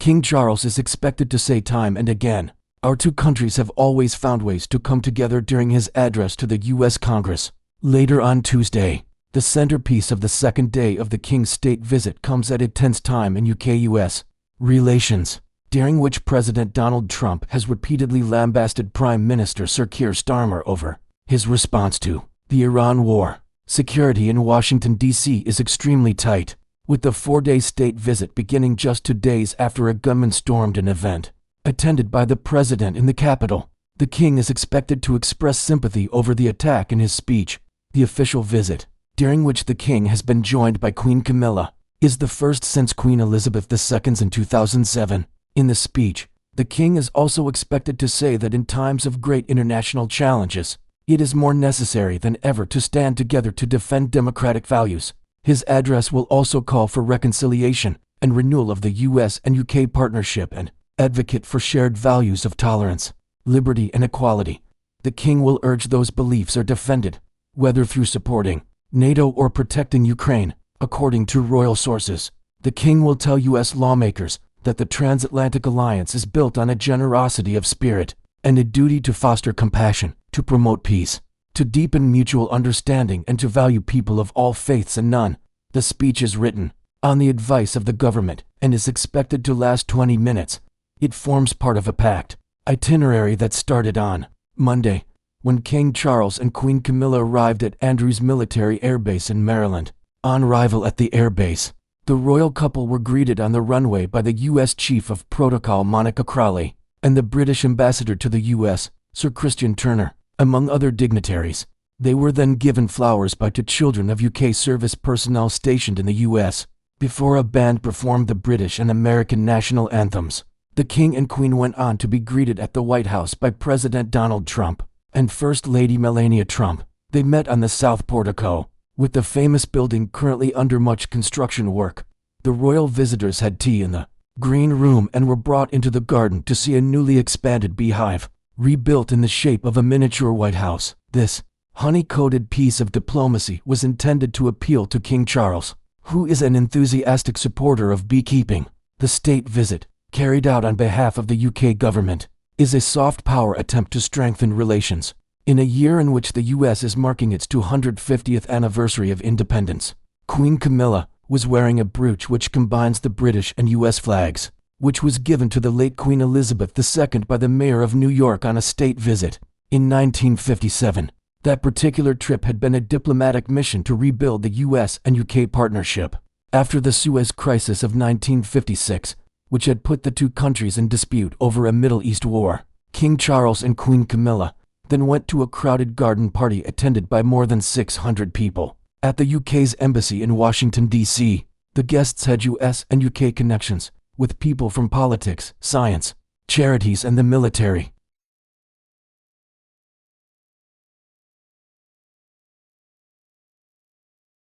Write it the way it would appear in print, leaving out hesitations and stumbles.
King Charles is expected to say time and again, "Our two countries have always found ways to come together," during his address to the U.S. Congress. Later on Tuesday, the centerpiece of the second day of the King's state visit comes at a tense time in UK-US relations, during which President Donald Trump has repeatedly lambasted Prime Minister Sir Keir Starmer over his response to the Iran war. Security in Washington, D.C. is extremely tight, with the 4-day state visit beginning just 2 days after a gunman stormed an event attended by the president in the Capitol. The king is expected to express sympathy over the attack in his speech. The official visit, during which the king has been joined by Queen Camilla, is the first since Queen Elizabeth II's in 2007. In the speech, the king is also expected to say that in times of great international challenges, it is more necessary than ever to stand together to defend democratic values. His address will also call for reconciliation and renewal of the US and UK partnership and advocate for shared values of tolerance, liberty, and equality. The king will urge those beliefs are defended, whether through supporting NATO or protecting Ukraine. According to royal sources, the king will tell US lawmakers that the transatlantic alliance is built on a generosity of spirit and a duty to foster compassion, to promote peace, to deepen mutual understanding, and to value people of all faiths and none. The speech is written on the advice of the government and is expected to last 20 minutes. It forms part of a packed itinerary that started on Monday, when King Charles and Queen Camilla arrived at Andrews Military Air Base in Maryland. On arrival at the air base, the royal couple were greeted on the runway by the U.S. Chief of Protocol Monica Crowley and the British Ambassador to the U.S., Sir Christian Turner, among other dignitaries. They were then given flowers by 2 children of UK service personnel stationed in the U.S. Before a band performed the British and American national anthems, the King and Queen went on to be greeted at the White House by President Donald Trump and First Lady Melania Trump. They met on the South Portico, with the famous building currently under much construction work. The royal visitors had tea in the Green Room and were brought into the garden to see a newly expanded beehive, rebuilt in the shape of a miniature White House. This honey-coated piece of diplomacy was intended to appeal to King Charles, who is an enthusiastic supporter of beekeeping. The state visit, carried out on behalf of the UK government, is a soft power attempt to strengthen relations. In a year in which the U.S. is marking its 250th anniversary of independence, Queen Camilla was wearing a brooch which combines the British and U.S. flags, which was given to the late Queen Elizabeth II by the mayor of New York on a state visit in 1957. That particular trip had been a diplomatic mission to rebuild the U.S. and UK partnership after the Suez Crisis of 1956, which had put the two countries in dispute over a Middle East war. King Charles and Queen Camilla then went to a crowded garden party attended by more than 600 people at the UK's embassy in Washington, D.C. The guests had US and UK connections, with people from politics, science, charities, and the military.